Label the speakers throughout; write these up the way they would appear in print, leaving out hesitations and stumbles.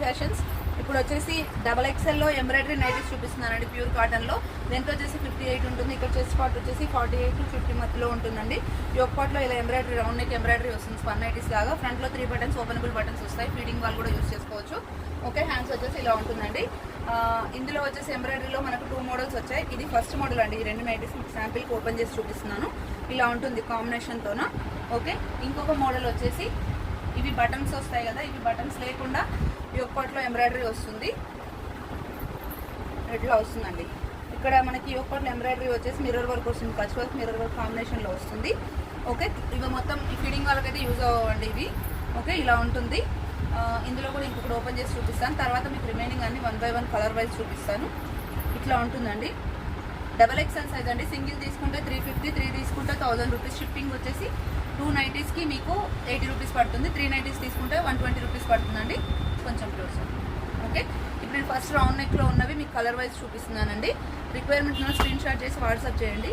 Speaker 1: Fashions. ఇప్పుడు వచ్చేసి XXL లో ఎంబ్రాయిడరీ నైటీస్ చూపిస్తున్నానండి ప్యూర్ కాటన్లో. దీంట్లో వచ్చేసి 58 ఉంటుంది. ఇక్కడ చెస్ట్ పార్ట్ వచ్చేసి 48 to 50 మధ్యలో ఉంటుందండి. యోక్ పార్ట్లో ఇలా ఎంబ్రాయిడరీ రౌండ్ నెక్ ఎంబ్రాయిడరీ వస్తుంది స్పన్ నైటీస్ లాగా. ఫ్రంట్లో 3 బటన్స్ ఓపెనబుల్ బటన్స్ వస్తాయి. ఫీడింగ్ వాళ్ళు కూడా యూస్ చేసుకోవచ్చు. ఓకే, హ్యాండ్స్ వచ్చేసి ఇలా ఉంటుందండి. ఇందులో వచ్చేసి ఎంబ్రాయిడరీలో మనకు 2 మోడల్స్ వచ్చాయి. ఇది ఫస్ట్ మోడల్ అండి. ఈ 2 నైటీస్ మీకు శాంపిల్కి ఓపెన్ చేసి చూపిస్తున్నాను. ఇలా ఉంటుంది కాంబినేషన్తోన. ఓకే, ఇంకొక మోడల్ వచ్చేసి ఇవి బటన్స్ వస్తాయి కదా, ఇవి బటన్స్ లేకుండా యోక్ పార్ట్లో ఎంబ్రాయిడరీ వస్తుంది. ఇట్లా వస్తుందండి. ఇక్కడ మనకి యోక్ పార్ట్లో ఎంబ్రాయిడరీ వచ్చేసి మిర్రర్ వర్క్ వస్తుంది. కచ్ వర్క్ మిర్రర్ వర్క్ కాంబినేషన్లో వస్తుంది. ఓకే, ఇవి మొత్తం ఈ ఫీడింగ్ వాళ్ళకైతే యూజ్ అవ్వండి ఇవి. ఓకే, ఇలా ఉంటుంది. ఇందులో కూడా ఇంకొకటి ఓపెన్ చేసి చూపిస్తాను. తర్వాత మీకు రిమైనింగ్ అన్ని 1 by 1 కలర్ వైజ్ చూపిస్తాను. ఇట్లా ఉంటుందండి. XXL సైజ్ అండి. సింగిల్ తీసుకుంటే 350, 3 తీసుకుంటే 1000 రూపీస్. షిప్పింగ్ వచ్చేసి 2 నైటీస్కి మీకు 80 రూపీస్ పడుతుంది. 3 నైటీస్ తీసుకుంటే 120 రూపీస్ పడుతుందండి. కొంచెం క్లోజ్. ఓకే, ఇప్పుడు నేను ఫస్ట్ రౌండ్ నెక్లో ఉన్నవి మీకు కలర్ వైజ్ చూపిస్తున్నానండి. రిక్వైర్మెంట్స్ స్క్రీన్ షాట్ చేసి వాట్సాప్ చేయండి.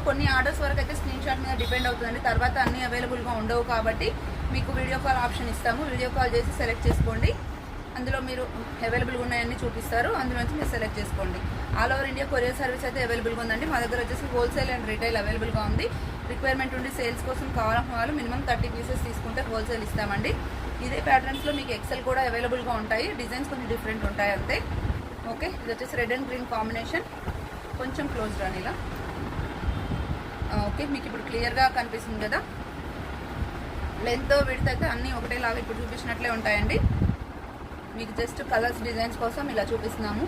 Speaker 1: కొన్ని ఆర్డర్స్ వరకు అయితే స్క్రీన్ షాట్ మీద డిపెండ్ అవుతుందండి. తర్వాత అన్నీ అవైలబుల్గా ఉండవు కాబట్టి మీకు వీడియో కాల్ ఆప్షన్ ఇస్తాము. వీడియో కాల్ చేసి సెలెక్ట్ చేసుకోండి. అందులో మీరు అవైలబుల్గా ఉన్నాయన్నీ చూపిస్తారు. అందులో నుంచి మీరు సెలెక్ట్ చేసుకోండి. All over India courier service అయితే అవైలబుల్గా ఉందండి. మా దగ్గర వచ్చేసి హోల్సేల్ అండ్ రిటైల్ అవైలబుల్గా ఉంది. రిక్వైర్మెంట్ ఉండి సేల్స్ కోసం కావాలన్న వాళ్ళు మినిమం 30 పీసెస్ తీసుకుంటే హోల్సేల్ ఇస్తామండి. ఇదే ప్యాటర్న్స్లో మీకు ఎక్సెల్ కూడా అవైలబుల్గా ఉంటాయి. డిజైన్స్ కొంచెం డిఫరెంట్ ఉంటాయి అంతే. ఓకే, ఇది వచ్చేసి రెడ్ అండ్ గ్రీన్ కాంబినేషన్. కొంచెం క్లోజ్ రాని ఇలా. ఓకే, మీకు ఇప్పుడు క్లియర్గా కనిపిస్తుంది కదా. లెంత్ విడ్త్ అయితే అన్నీ ఒకటేలాగా ఇప్పుడు చూపించినట్లే ఉంటాయండి. మీకు జస్ట్ కలర్స్ డిజైన్స్ కోసం ఇలా చూపిస్తున్నాము.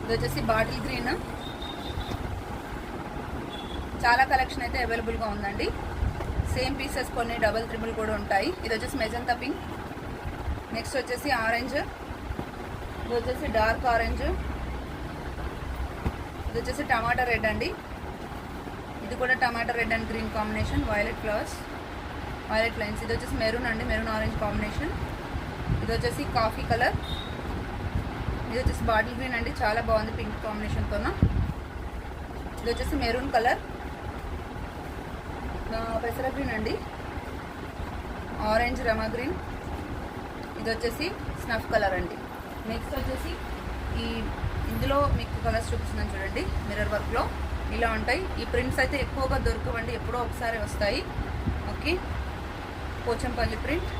Speaker 1: ఇది వచ్చేసి బాటిల్ గ్రీన్. చాలా కలెక్షన్ అయితే అవైలబుల్గా ఉందండి. సేమ్ పీసెస్ కొన్ని డబల్ త్రిబుల్ కూడా ఉంటాయి. ఇది వచ్చేసి మెజంతా పింక్. నెక్స్ట్ వచ్చేసి ఆరెంజ్. ఇది వచ్చేసి డార్క్ ఆరెంజ్. ఇది వచ్చేసి టమాటా రెడ్ అండి. ఇది కూడా tomato red and green combination. Violet flowers, violet lines. ఇది వచ్చేసి మెరూన్ అండి, మెరూన్ ఆరెంజ్ కాంబినేషన్. ఇది వచ్చేసి కాఫీ కలర్. ఇది వచ్చేసి బాటిల్ గ్రీన్ అండి, చాలా బాగుంది పింక్ కాంబినేషన్తో. ఇది వచ్చేసి మెరూన్ కలర్. పెసర గ్రీన్ అండి, ఆరెంజ్ రమా గ్రీన్. ఇది వచ్చేసి స్నఫ్ కలర్ అండి. నెక్స్ట్ వచ్చేసి ఇందులో మీకు కలర్స్ చూపిస్తున్నాను చూడండి. మిర్రర్ వర్క్లో ఇలా ఉంటాయి. ఈ ప్రింట్స్ అయితే ఎక్కువగా దొరకవండి, ఎప్పుడో ఒకసారి వస్తాయి. Okay, Pochampalli print.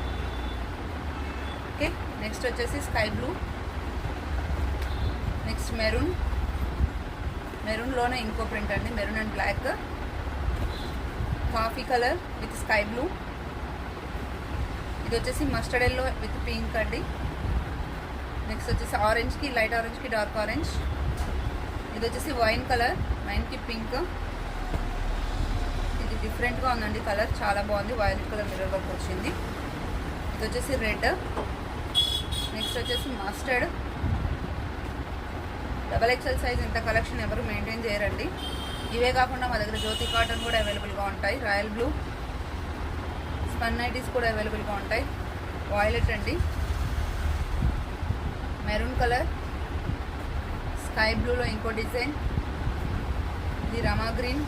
Speaker 1: Okay, next వచ్చేసి స్కై బ్లూ. Next maroon. మెరూన్లోనే ఇంకో ప్రింట్ అండి, maroon and black. Coffee colour with sky blue. ఇది వచ్చేసి మస్టర్డ్ ఎల్లో విత్ పింక్ అండి. నెక్స్ట్ వచ్చేసి ఆరెంజ్కి లైట్ ఆరెంజ్కి డార్క్ ఆరెంజ్. ఇది వచ్చేసి వైన్ కలర్, వైన్కి పింక్. ఇది డిఫరెంట్గా ఉందండి కలర్, చాలా బాగుంది. వైలెట్ కలర్ మిర్రర్ వర్క్ వచ్చింది. ఇది వచ్చేసి రెడ్. నెక్స్ట్ వచ్చేసి మస్టర్డ్. XXL సైజ్ ఇంత కలెక్షన్ ఎవరు మెయింటైన్ చేయరండి. ఇవే కాకుండా మా దగ్గర జ్యోతి కాటన్ కూడా అవైలబుల్గా ఉంటాయి. రాయల్ బ్లూ స్పన్ నైటీస్ కూడా అవైలబుల్గా ఉంటాయి. వాయిలెట్ అండి, మెరూన్ కలర్, స్కై బ్లూలో ఇంకో డిజైన్. ఇది రమా గ్రీన్,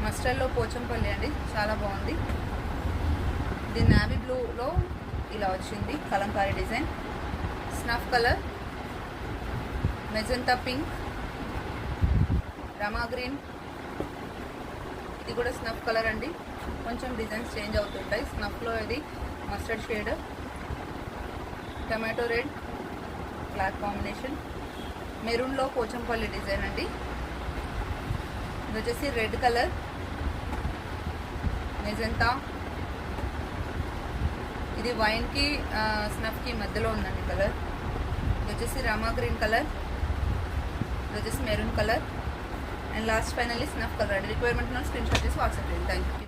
Speaker 1: మస్టర్డ్లో పోచంపల్లి అండి, చాలా బాగుంది. ఇది నావీ బ్లూలో ఇలా వచ్చింది Kalamkari design. Snuff colour, magenta pink, Rama green. ఇది కూడా స్నఫ్ కలర్ అండి. కొంచెం డిజైన్స్ చేంజ్ అవుతుంటాయి. స్నఫ్లో ఇది mustard shade, tomato red, black combination. మెరూన్లో పోచంపల్లి డిజైన్ అండి. ఇది వచ్చేసి రెడ్ కలర్, మెజంతా. ఇది వైన్కి స్నఫ్కి మధ్యలో ఉందండి కలర్. ఇది వచ్చేసి రమా గ్రీన్ కలర్. ఇది వచ్చేసి maroon colour. And last finally snuff colour అండి. రిక్వైర్మెంట్ స్క్రీన్ షాట్ చేసి వాట్సాప్ చేయండి. Thank you.